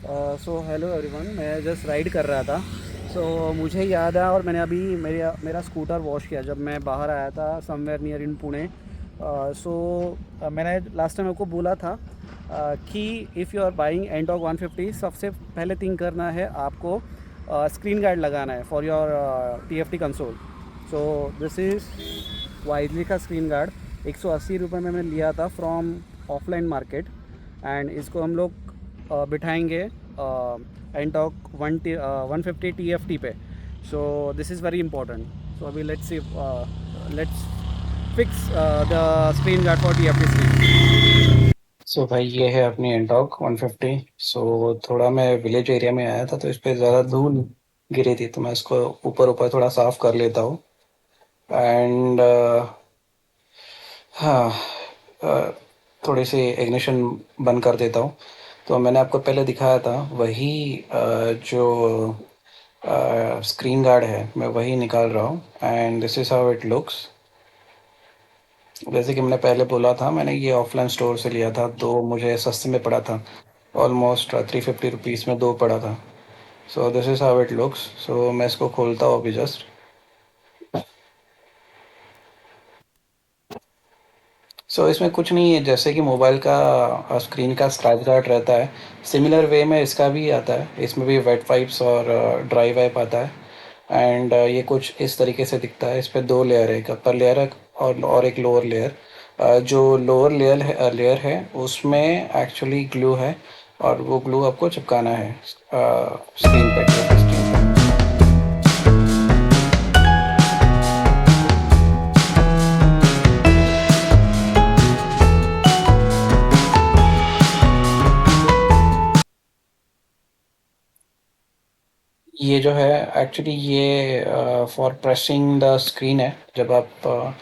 So hello everyone, मैं just ride कर रहा था। मुझे याद है, और मैंने अभी मेरा मेरा स्कूटर वॉश किया जब मैं बाहर आया था समवेयर नियर इन पुणे। मैंने लास्ट टाइम आपको बोला था कि इफ़ यू आर बाइंग एंटॉक 150, सबसे पहले थिंक करना है आपको स्क्रीन गार्ड लगाना है for your TFT console. So this is wisely का स्क्रीन गार्ड 180 रुपये में मैंने लिया था फ्रॉम ऑफलाइन मार्केट। एंड इसको हम लोग बिठाएंगे एंटॉक 150 TFT पे। So this is very important. So अभी let's fix the screen guard for TFT screen. So भाई ये है अपनी एंटॉक 150। सो थोड़ा मैं विलेज एरिया में आया था तो इस पे ज़्यादा धूल गिरी थी तो मैं इसको ऊपर ऊपर थोड़ा साफ कर लेता हूँ। एंड हाँ, अ, थोड़ी सी इग्निशन बंद कर देता हूँ। तो मैंने आपको पहले दिखाया था वही जो स्क्रीन गार्ड है मैं वही निकाल रहा हूँ। And this is how it looks. जैसे कि मैंने पहले बोला था, मैंने ये ऑफलाइन स्टोर से लिया था, दो मुझे सस्ते में पड़ा था। ऑलमोस्ट 350 रुपीज़ में दो पड़ा था। So this is how it looks. So मैं इसको खोलता हूँ अभी जस्ट। सो इसमें कुछ नहीं है, जैसे कि मोबाइल का स्क्रीन का स्क्रैच गार्ड रहता है, सिमिलर वे में इसका भी आता है। इसमें भी वेट वाइप्स और ड्राई वाइप आता है। एंड ये कुछ इस तरीके से दिखता है। इस पे दो लेयर है, एक अपर लेयर है और एक लोअर लेयर। जो लोअर लेयर है उसमें एक्चुअली ग्लू है, और वो ग्लू आपको चिपकाना है स्क्रीन पे, टीएफटी स्क्रीन पे। ये जो है एक्चुअली ये फॉर प्रेसिंग द स्क्रीन है, जब आप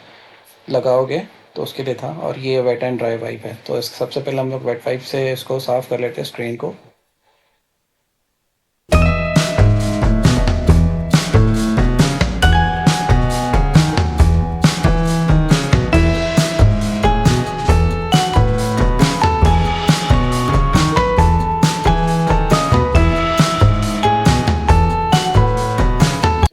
लगाओगे तो उसके लिए था। और ये वेट एंड ड्राई वाइप है, तो इस सबसे पहले हम लोग वेट वाइप से इसको साफ कर लेते हैं स्क्रीन को।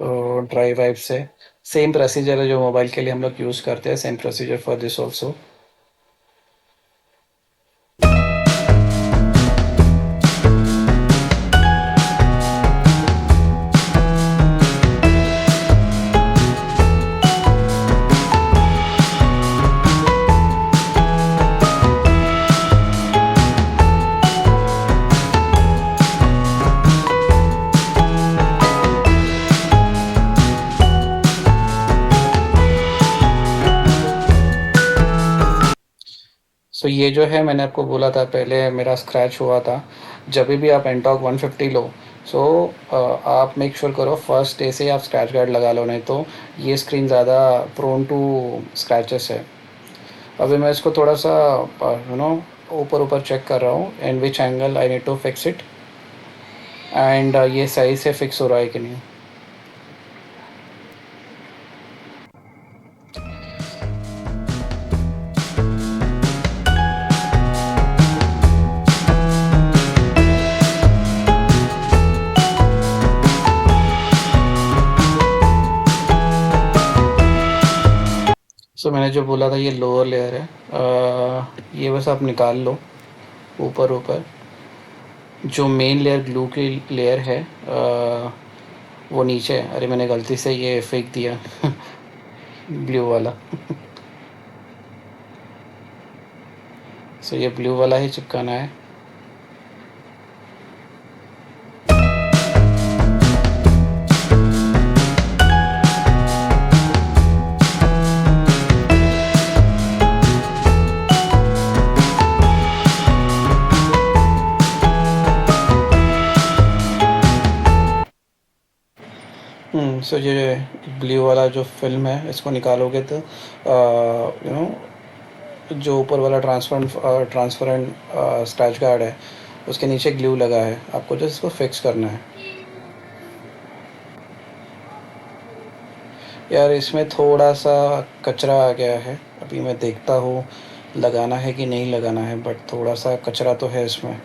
तो ड्राई वाइप से सेम प्रोसीजर है जो मोबाइल के लिए हम लोग यूज़ करते हैं, same procedure for this also. So ये जो है, मैंने आपको बोला था पहले मेरा स्क्रैच हुआ था। जब भी आप एंटॉक 150 लो, सो आप मेक श्योर करो फर्स्ट डे से ही आप स्क्रैच गार्ड लगा लो, नहीं तो ये स्क्रीन ज़्यादा प्रोन टू स्क्रैचेस है। अभी मैं इसको थोड़ा सा ऊपर ऊपर चेक कर रहा हूँ in which angle I need to fix it. And ये सही से फिक्स हो रहा है कि नहीं। सो मैंने जो बोला था ये लोअर लेयर है, ये बस आप निकाल लो ऊपर ऊपर। जो मेन लेयर ग्लू की लेयर है वो नीचे है। अरे मैंने गलती से ये फेंक दिया ब्लू वाला सो ये ब्लू वाला ही चिपकाना है। सो ये ब्लू वाला जो फिल्म है इसको निकालोगे तो जो ऊपर वाला ट्रांसपेरेंट स्क्रैच गार्ड है उसके नीचे ग्लू लगा है, आपको जस्ट इसको फिक्स करना है। यार इसमें थोड़ा सा कचरा आ गया है, अभी मैं देखता हूँ लगाना है कि नहीं लगाना है, बट थोड़ा सा कचरा तो है इसमें।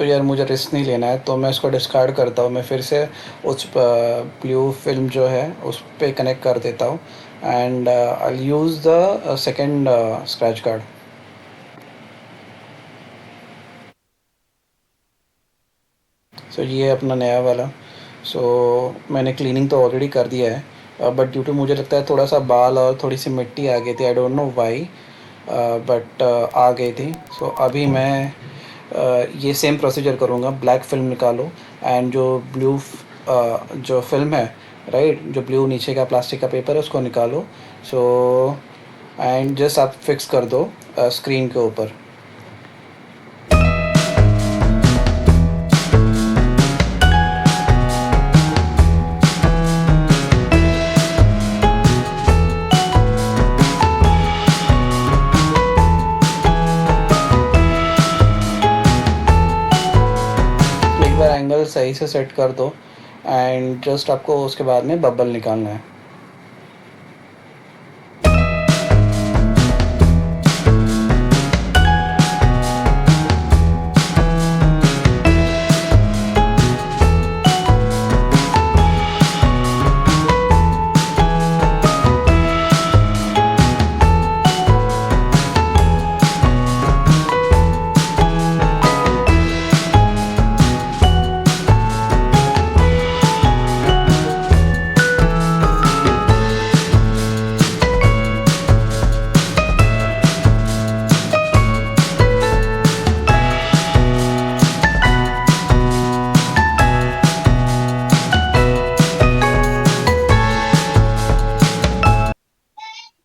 तो यार मुझे रिस्क नहीं लेना है, तो मैं इसको डिस्कार्ड करता हूँ। मैं फिर से उस ब्लू फिल्म जो है उस पे कनेक्ट कर देता हूँ, and I use the second scratch card. So ये है अपना नया वाला। सो मैंने क्लीनिंग तो ऑलरेडी कर दिया है, बट ड्यू टू मुझे लगता है थोड़ा सा बाल और थोड़ी सी मिट्टी आ गई थी, I don't know why, but आ गई थी। सो अभी मैं ये सेम प्रोसीजर करूँगा। ब्लैक फिल्म निकालो, एंड जो ब्लू जो फिल्म है, राइट, जो ब्लू नीचे का प्लास्टिक का पेपर है उसको निकालो। सो एंड जस्ट आप फिक्स कर दो स्क्रीन के ऊपर। एक बार एंगल सही से सेट कर दो, एंड जस्ट आपको उसके बाद में बबल निकालना है।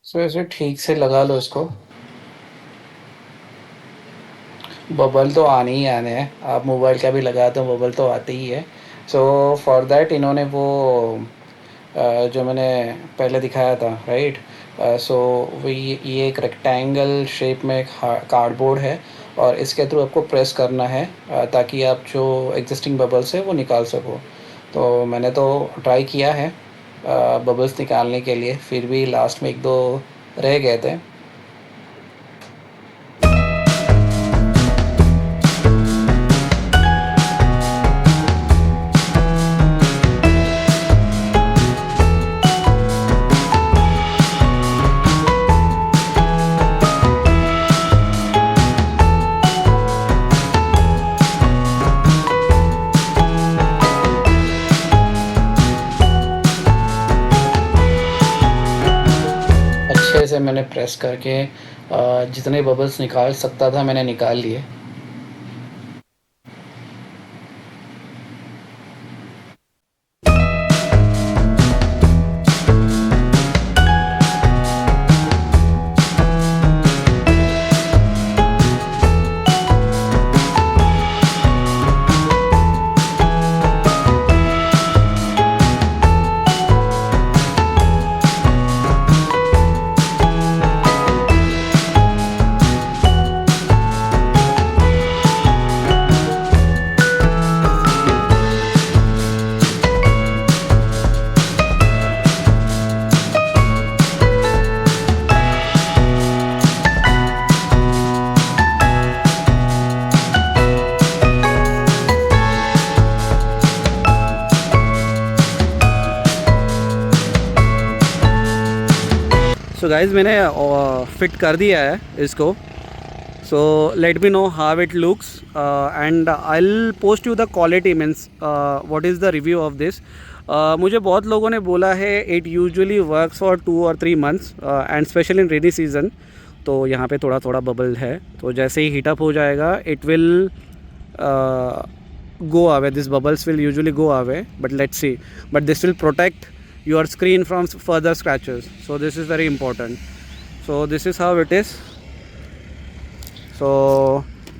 सो ऐसे ठीक से लगा लो इसको। बबल तो आने ही आने हैं, आप मोबाइल का भी लगाते हो बबल तो आते ही है। सो फॉर दैट इन्होंने वो जो मैंने पहले दिखाया था, राइट, सो वो ये एक रेक्टेंगल शेप में एक कार्डबोर्ड है, और इसके थ्रू आपको प्रेस करना है ताकि आप जो एग्जिस्टिंग बबल्स है वो निकाल सको। तो मैंने तो ट्राई किया है बबल्स निकालने के लिए, फिर भी लास्ट में एक दो रह गए थे। अच्छे से मैंने प्रेस करके जितने बबल्स निकाल सकता था मैंने निकाल लिए। सो गाइज मैंने फिट कर दिया है इसको। So let me know how it looks and I will post you the quality means what is the review of this. मुझे बहुत लोगों ने बोला है इट यूजुअली वर्क्स फॉर 2 और 3 months and specially in rainy season. तो यहाँ पे थोड़ा थोड़ा बबल है, तो जैसे ही हीटअप हो जाएगा it will go away. These bubbles will usually go away, but let's see. But this will protect your screen from further scratches, so this is very important. So this is how it is. So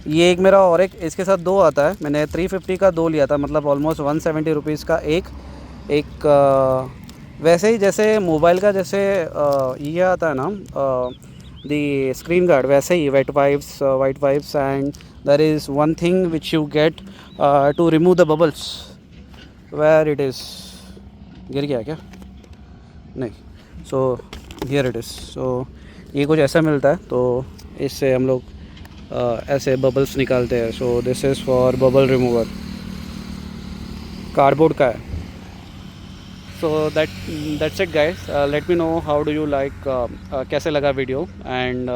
ये एक मेरा और एक इसके साथ दो आता है। मैंने 350 का दो लिया था, मतलब ऑलमोस्ट 170 रुपीज़ का एक वैसे ही जैसे मोबाइल का जैसे ये आता है ना दी स्क्रीन गार्ड, वैसे ही white wipes and there is one thing which you get to remove the bubbles. Where it is? गिर गया क्या? नहीं. So here it is. So ये कुछ ऐसा मिलता है, तो इससे हम लोग ऐसे बबल्स निकालते हैं. So this is for bubble remover. Cardboard का है. So that's it guys. Let me know how do you like, कैसे लगा video, and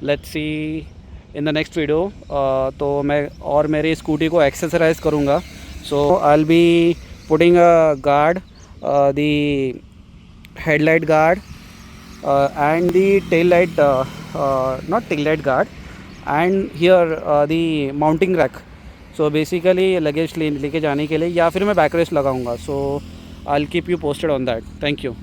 let's see in the next video. तो मैं और मेरी स्कूटी को एक्सेसराइज करूँगा. So I will be putting a guard, the headlight guard, and the tail light, not tail light guard, and here the mounting rack. So basically luggage लेके जाने के लिए, या फिर मैं बैक रेस्ट लगाऊंगा. So I will keep you posted on that. Thank you.